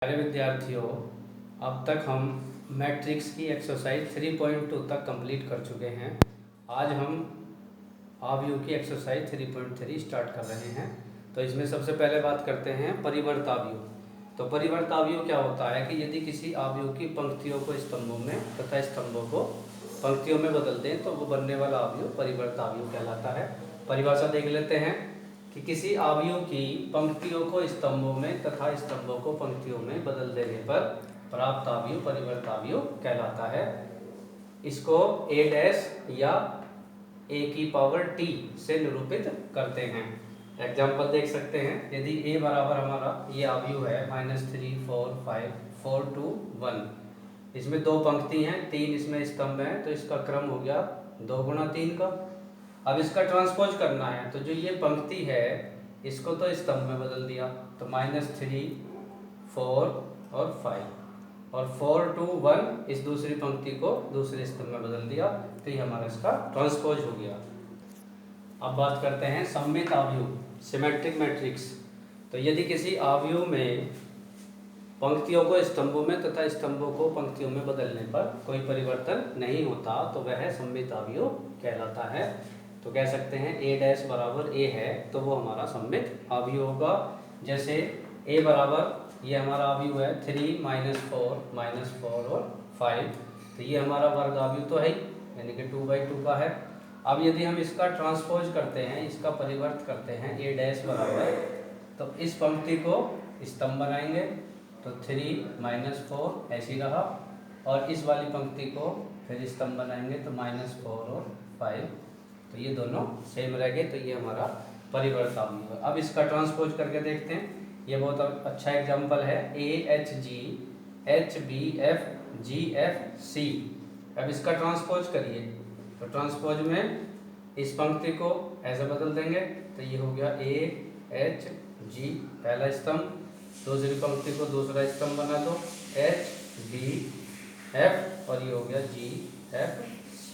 प्यारे विद्यार्थियों, अब तक हम मैट्रिक्स की एक्सरसाइज 3.2 तक कंप्लीट कर चुके हैं। आज हम आव्यूह की एक्सरसाइज 3.3 स्टार्ट कर रहे हैं। तो इसमें सबसे पहले बात करते हैं परिवर्त आव्यूह। तो परिवर्त आव्यूह क्या होता है कि यदि किसी आव्यूह की पंक्तियों को स्तंभों में तथा स्तंभों को पंक्तियों में बदल दें तो वो बनने वाला आव्यूह परिवर्त आव्यूह कहलाता है। परिभाषा देख लेते हैं कि किसी आव्यूह की पंक्तियों को स्तंभों में तथा स्तंभों को पंक्तियों में बदल देने पर प्राप्त आव्यूह परिवर्त आव्यूह कहलाता है। इसको a डैश या a की पावर t से निरूपित करते हैं। एग्जाम्पल देख सकते हैं। यदि a बराबर हमारा ये आव्यूह है -3 4 5 4 2 1, इसमें दो पंक्ति हैं, तीन इसमें स्तंभ हैं, तो इसका क्रम हो गया 2 गुणा 3 का। अब इसका ट्रांसपोज करना है तो जो ये पंक्ति है इसको तो स्तंभ में बदल दिया, तो -3 4 और 5 और 4 2 1 इस दूसरी पंक्ति को दूसरे स्तंभ में बदल दिया, तो ये हमारा इसका ट्रांसपोज हो गया। अब बात करते हैं सममित आव्यूह सिमेट्रिक मैट्रिक्स। तो यदि किसी आव्यूह में पंक्तियों को स्तंभों में तथा स्तंभों को पंक्तियों में बदलने पर कोई परिवर्तन नहीं होता तो वह सममित आव्यूह कहलाता है। तो कह सकते हैं a डैश बराबर a है तो वो हमारा सममित आव्यूह होगा। जैसे a बराबर ये हमारा आव्यूह है 3 -4 और 5, तो ये हमारा वर्ग आव्यूह तो है ही, यानी कि 2/2 का है। अब यदि हम इसका ट्रांसपोज करते हैं, इसका परिवर्त करते हैं a डैश बराबर, तो इस पंक्ति को स्तंभ बनाएंगे तो 3 -4 ऐसी रहा, और इस वाली पंक्ति को फिर स्तंभ बनाएंगे तो -4 और 5, तो ये दोनों सेम रह गए, तो ये हमारा परिवर्त आव्यूह है। अब इसका ट्रांसपोज करके देखते हैं। ये बहुत अच्छा एग्जांपल है AHG HBF GFC। अब इसका ट्रांसपोज करिए, तो ट्रांसपोज में इस पंक्ति को ऐसे बदल देंगे तो ये हो गया AHG पहला स्तंभ, दूसरी पंक्ति को दूसरा स्तंभ बना दो HBF और ये हो गया GFC,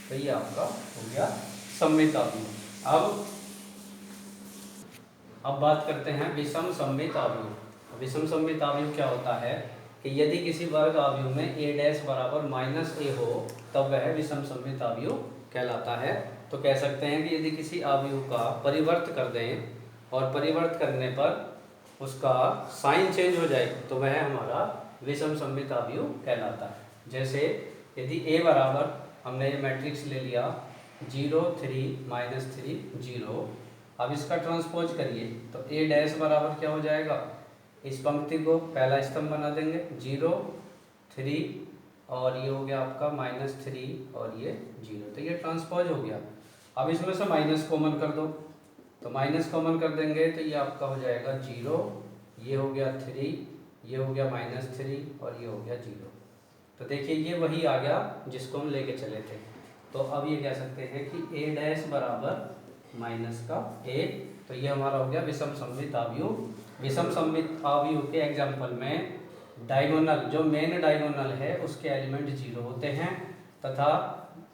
तो ये आपका हो गया सममित आव्यूह। अब बात करते हैं विषम सममित आव्यूह। विषम सममित आव्यूह क्या होता है कि यदि किसी वर्ग आव्यूह में a डैश बराबर -a हो तब वह विषम सममित आव्यूह कहलाता है। तो कह सकते हैं कि यदि किसी आव्यूह का परिवर्त कर दें और परिवर्त करने पर उसका साइन चेंज हो जाए तो वह हमारा विषम सममित आव्यूह कहलाता है। जैसे यदि a बराबर, हमने ये मैट्रिक्स ले लिया 0 3 -3 0, अब इसका ट्रांसपोज करिए तो a डैश बराबर क्या हो जाएगा, इस पंक्ति को पहला स्तंभ बना देंगे 0 3 और ये हो गया आपका -3 और ये 0, तो ये ट्रांसपोज हो गया। अब इसमें से माइनस कॉमन कर दो, तो माइनस कॉमन कर देंगे तो ये आपका हो जाएगा 0, ये हो गया 3, ये हो गया -3 और ये हो गया 0। तो देखिए ये वही आ गया जिसको हम लेके चले थे। तो अब ये कह सकते हैं कि a डैश बराबर माइनस का a, तो ये हमारा हो गया विषम सममित आव्यूह। विषम सममित आव्यूह के एग्जाम्पल में डायगोनल, जो मेन डायगोनल है उसके एलिमेंट 0 होते हैं तथा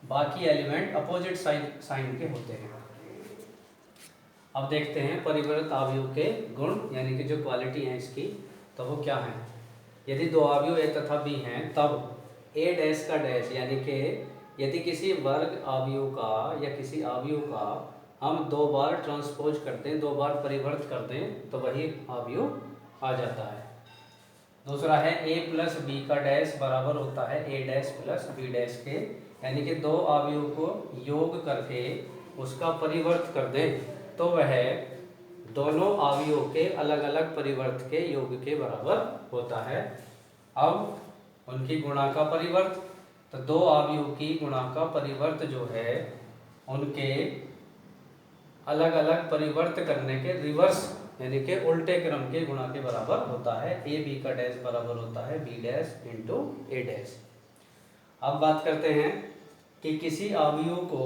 बाकी एलिमेंट अपोजिट साइन के होते हैं। अब देखते हैं परिवर्त आव्यूह के गुण, यानी कि जो क्वालिटी है इसकी, तो वो क्या है। यदि दो आव्यूह a तथा b हैं तब a डैश का डैश, यानी कि यदि किसी वर्ग आव्यूह का या किसी आव्यूह का हम 2 बार ट्रांसपोज करते हैं, 2 बार परिवर्त करते हैं, तो वही आव्यूह आ जाता है। दूसरा है a प्लस b का डैश बराबर होता है a dash plus b dash के, यानी कि दो आव्यूह को योग करके उसका परिवर्त कर दें तो वह दोनों आव्यूह के अलग अलग परिवर्त के योग के बराबर होता है। अब उनकी गुणा का परिवर्त, तो दो आव्यूह की गुणा का परिवर्त जो है उनके अलग अलग परिवर्त करने के रिवर्स, यानी कि उल्टे क्रम के गुणा के बराबर होता है। a b का डैश बराबर होता है b dash into a dash. अब बात करते हैं कि किसी आव्यूह को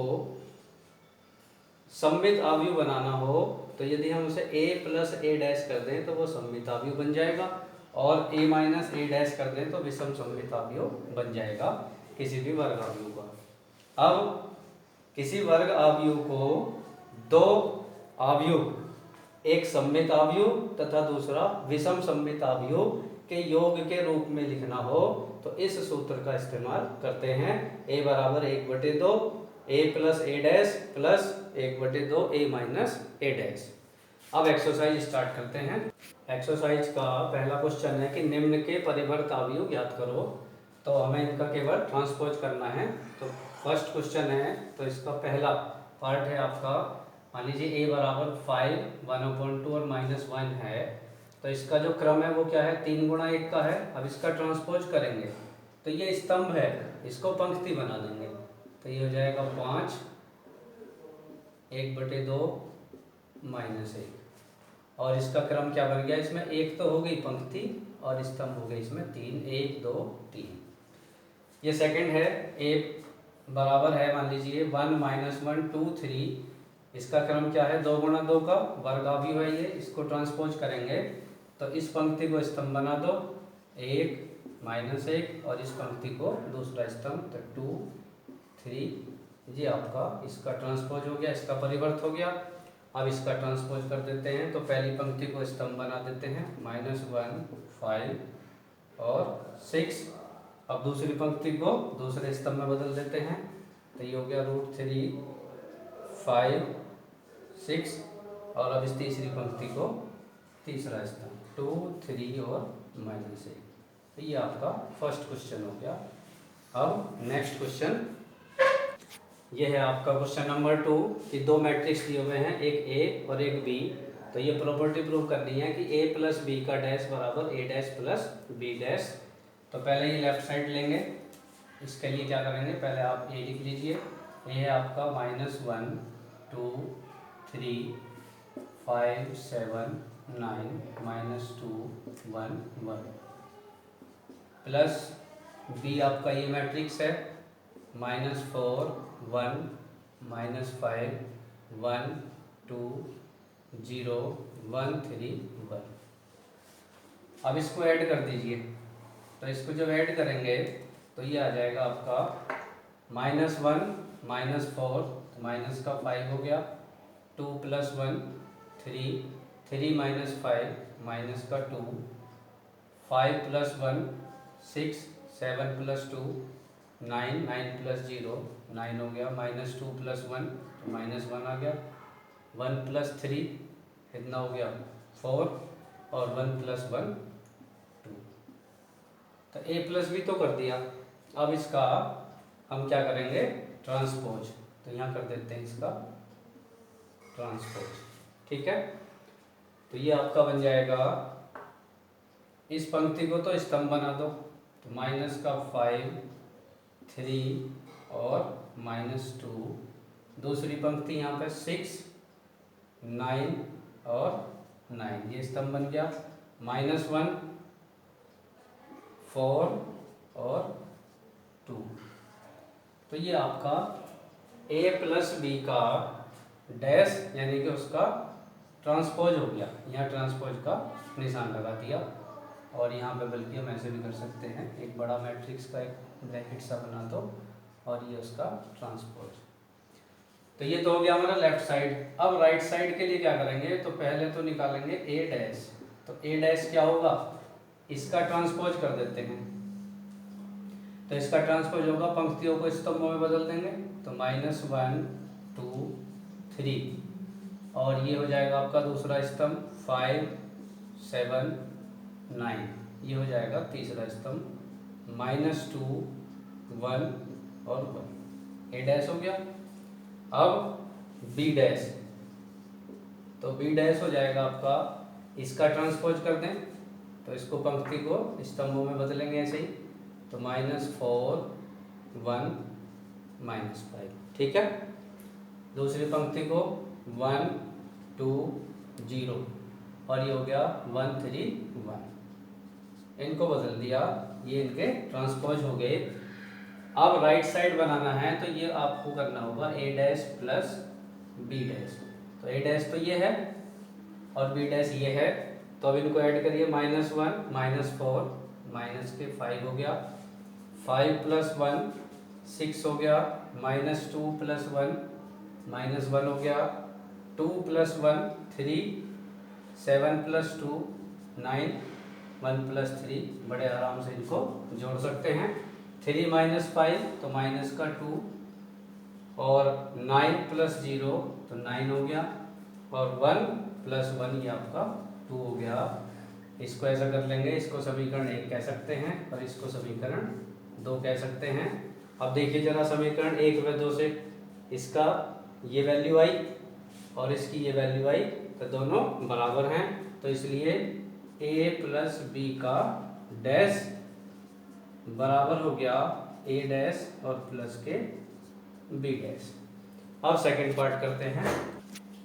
सममित आव्यूह बनाना हो तो यदि हम उसे a प्लस a डैश कर दें तो वो सममित आव्यूह बन जाएगा, और a माइनस a डैश कर दें तो विषम सममित आव्यूह बन जाएगा किसी भी वर्ग आव्यूह का। अब किसी वर्ग आव्यूह को दो आव्यूह, एक सममित आव्यूह तथा दूसरा विषम सममित आव्यूह के योग के रूप में लिखना हो तो इस सूत्र का इस्तेमाल करते हैं। a बराबर 1/2 a plus a dash plus 1/2 a minus a dash. अब एक्सरसाइज स्टार्ट करते हैं। एक्सरसाइज का पहला क्वेश्चन है कि निम्न के परिवर्त अवयव ज्ञात करो। तो हमें इनका केवल ट्रांसपोज करना है। तो फर्स्ट क्वेश्चन है, तो इसका पहला पार्ट है आपका, मान लीजिए a बराबर 5 1/2 और -1 है। तो इसका जो क्रम है वो क्या है, 3 गुणा 1 का है। अब इसका ट्रांसपोज करेंगे तो ये स्तंभ है, इसको पंक्ति बना देंगे। तो ये हो जाएगा 5 1/2 -1, और इसका क्रम क्या बन गया, इसमें 1 तो हो गई पंक्ति और स्तंभ हो गए इसमें 3, 1 2 3। ये सेकंड है, a बराबर है मान लीजिए 1 -1 2 3। इसका क्रम क्या है, 2 गुणा 2 का वर्गावयव है ये। इसको ट्रांसपोज करेंगे तो इस पंक्ति को स्तंभ बना दो 1 -1, और इस पंक्ति को दूसरा स्तंभ, तो 2 3। ये आपका इसका ट्रांसपोज हो गया, इसका परिवर्त हो गया। अब इसका ट्रांसपोज कर देते हैं। तो पहली पंक्ति को स्तंभ बना देते हैं -1 5 और 6। अब दूसरी पंक्ति को दूसरे स्तंभ में बदल देते हैं। तो ये हो गया √3 5 6, और अब इस तीसरी पंक्ति को तीसरा स्तंभ 2 3 और -1। तो ये आपका फर्स्ट क्वेश्चन हो गया। अब नेक्स्ट क्वेश्चन ये है आपका क्वेश्चन नंबर 2 कि दो मैट्रिक्स दिए हुए हैं, एक A और एक B। तो ये प्रॉपर्टी प्रूव करनी है कि A प्लस B का डैश बराबर A dash plus B dash. तो पहले ये लेफ्ट साइड लेंगे। इसके लिए क्या करेंगे, पहले आप A लिख लीजिए। A है आपका -1 2 3 5 7 9 -2 1 1, प्लस B आपका ये मैट्रिक्स है -4 1 -5 1 2 0 1 3 1। अब इसको ऐड कर दीजिए। तो इसको जब ऐड करेंगे तो ये आ जाएगा आपका -1 -4, तो माइनस का 5 हो गया, 2 + 1 3 3 - 5 माइनस का 2, 5 + 1 6 7 + 2 9 9 + 0 9 हो गया, -2 + 1 तो -1 आ गया, 1 + 3 कितना हो गया 4, और 1 + 1 2। तो A + B तो कर दिया। अब इसका हम क्या करेंगे, ट्रांसपोज। तो यहाँ कर देते हैं इसका ट्रांसपोज, ठीक है। तो ये आपका बन जाएगा, इस पंक्ति को तो स्तंभ बना दो। तो -5 3 और -2, दूसरी पंक्ति यहाँ पे 6 9 और 9, ये स्तंभ बन गया। -1 4 और 2। तो ये आपका A + B का डैश यानी कि उसका ट्रांसपोज हो गया। यहाँ ट्रांसपोज का निशान लगा दिया, और यहाँ पे बल्कि हम ऐसे भी कर सकते हैं, एक बड़ा मैट्रिक्स का एक ब्रैकेट सा बना दो और ये उसका ट्रांसपोज। तो ये तो हो गया हमारा लेफ्ट साइड। अब राइट साइड के लिए क्या करेंगे, तो पहले तो निकालेंगे A डैश। तो A डैश क्या होगा, इसका ट्रांसपोज कर देते हैं। तो इसका ट्रांसपोज होगा, पंक्तियों को स्तंभों में बदल देंगे। तो -1 2 3, और ये हो जाएगा आपका दूसरा स्तंभ 5 7 9, ये हो जाएगा तीसरा स्तंभ -2 1 और 1। A डैश हो गया। अब B डैश, तो B डैश हो जाएगा आपका, इसका ट्रांसपोज कर दें। तो इसको पंक्ति को स्तंभों में बदलेंगे ऐसे ही। तो -4 1 -5, ठीक है। दूसरी पंक्ति को 1 2 0, और ये हो गया 1 3 1। इनको बदल दिया, ये इनके ट्रांसपोज हो गए। अब राइट साइड बनाना है, तो ये आपको करना होगा A dash plus B dash. तो A डैश तो ये है और B डैश ये है। तो अब इनको ऐड करिए, -1 -4 -5 हो गया, 5 + 1 6 हो गया, -2 + 1 -1 हो गया, 2 + 1 3 7 + 2 9 1+3, बड़े आराम से इनको जोड़ सकते हैं। 3 - 5 तो माइनस का 2, और 9+0 तो 9 हो गया, और 1+1 ये आपका 2 हो गया। इसको ऐसा कर लेंगे, इसको समीकरण 1 कह सकते हैं और इसको समीकरण 2 कह सकते हैं। अब देखिए जरा समीकरण 1 व 2 से इसका ये वैल्यू आई और इसकी ये वैल्यू आई, तो दोनों बराबर हैं, तो इसलिए a + b का डैश बराबर हो गया a डैश और प्लस के b डैश। अब सेकंड पार्ट करते हैं।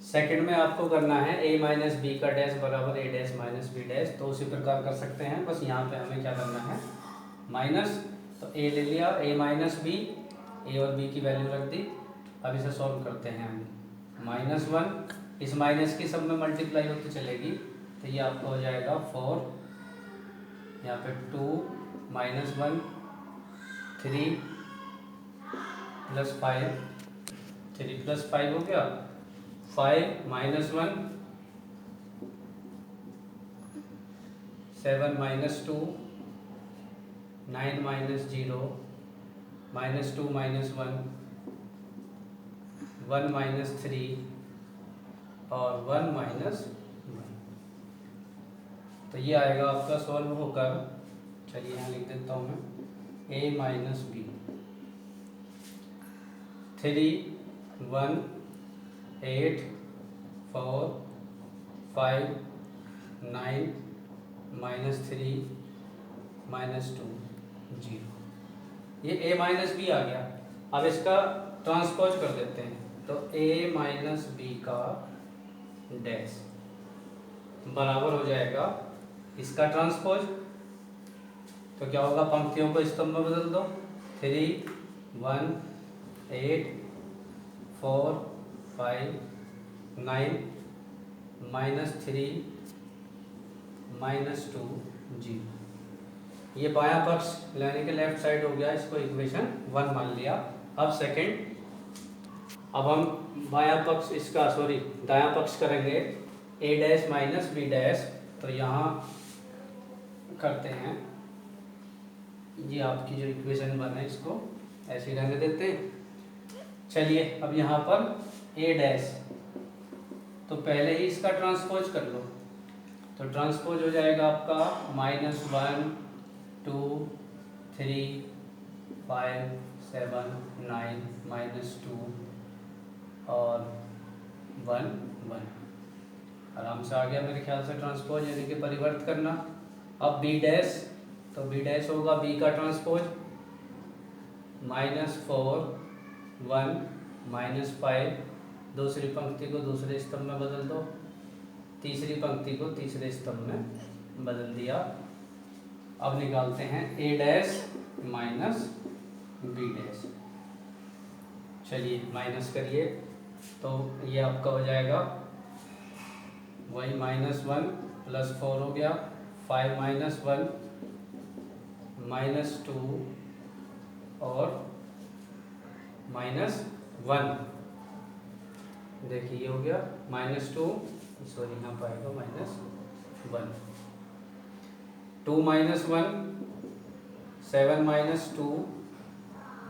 सेकंड में आपको करना है a - b का डैश बराबर a डैश - b डैश, तो उसी प्रकार कर सकते हैं, बस यहाँ पे हमें क्या करना है, माइनस, तो a ले लिया, a - b, a और b की वैल्यू रख दी। अब इसे सॉल्व करते हैं हम। -1 इस माइनस की सब में मल्टीप्लाई होती चलेगी, तो ये आपका हो जाएगा 4, यहाँ पे 2 - 1 3 + 5, 3 + 5 हो गया, 5 - 1 7 - 2 9 - 0 -2 -1 1 - 3 और 1 - 1, तो ये आएगा आपका सॉल्व होकर, चलिए यहाँ लिख देता हूँ मैं, a - b 3 1 8 4 5 9 -3 -2 0, ये a - b आ गया। अब इसका ट्रांसपोज कर देते हैं, तो a - b का डैश बराबर हो जाएगा इसका ट्रांसपोज, तो क्या होगा, पंक्तियों को स्तंभ में बदल दो, 3 1 8 4 5 9 -3 -2 0, ये बायां पक्ष लेने के लेफ्ट साइड हो गया, इसको इक्वेशन 1 मान लिया। अब सेकंड, अब हम बायां पक्ष इसका दायां पक्ष करेंगे a डैश - b डैश, तो यहाँ करते हैं, ये आपकी जो इक्वेशन 1 है इसको ऐसे ही रहने देते हैं। चलिए अब यहाँ पर a डैश, तो पहले ही इसका ट्रांसपोज कर लो, तो ट्रांसपोज हो जाएगा आपका -1 2 3 5 7 9 -2 और 1 1, आराम से आ गया मेरे ख्याल से ट्रांसपोज, यानी कि परिवर्त करना। अब b डैश, तो b डैश होगा b का ट्रांसपोज, -4 1 -5, दूसरी पंक्ति को दूसरे स्तंभ में बदल दो, तीसरी पंक्ति को तीसरे स्तंभ में बदल दिया। अब निकालते हैं a डैश - b डैश, चलिए माइनस करिए, तो ये आपका हो जाएगा वही -1 + 4 हो गया, 5 - 1 -2 और -1, देखिए ये हो गया -2, यहाँ पाएगा -1, 2 - 1 7 - 2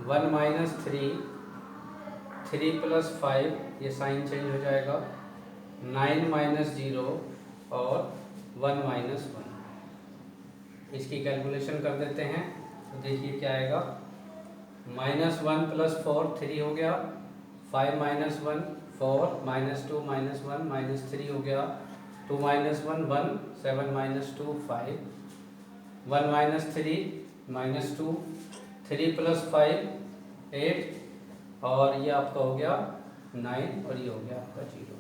1 - 3 3 + 5, ये साइन चेंज हो जाएगा, 9 - 0 और 1 - 1, इसकी कैलकुलेशन कर देते हैं, तो देखिए क्या आएगा, -1 + 4 3 हो गया, 5 - 1 4 -2 -1 -3 हो गया, 2 - 1 1 7 - 2 5 1 - 3 -2 3 + 5 8, और ये आपका हो गया 9 और ये हो गया आपका 0।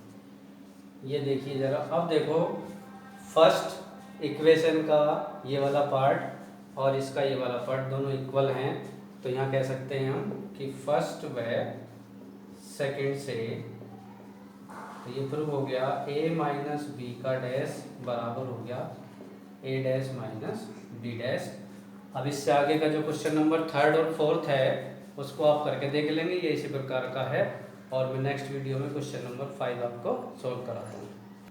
ये देखिए ज़रा, अब देखो फर्स्ट इक्वेशन का ये वाला पार्ट और इसका ये वाला पार्ट दोनों इक्वल हैं, तो यहाँ कह सकते हैं हम कि फर्स्ट व सेकंड से, तो ये प्रूव हो गया a - b का डैश बराबर हो गया a डैश - b डैश। अब इससे आगे का जो क्वेश्चन नंबर 3rd और 4th है उसको आप करके देख लेंगे, ये इसी प्रकार का है, और मैं नेक्स्ट वीडियो में क्वेश्चन नंबर 5 आपको सॉल्व कराता हूँ।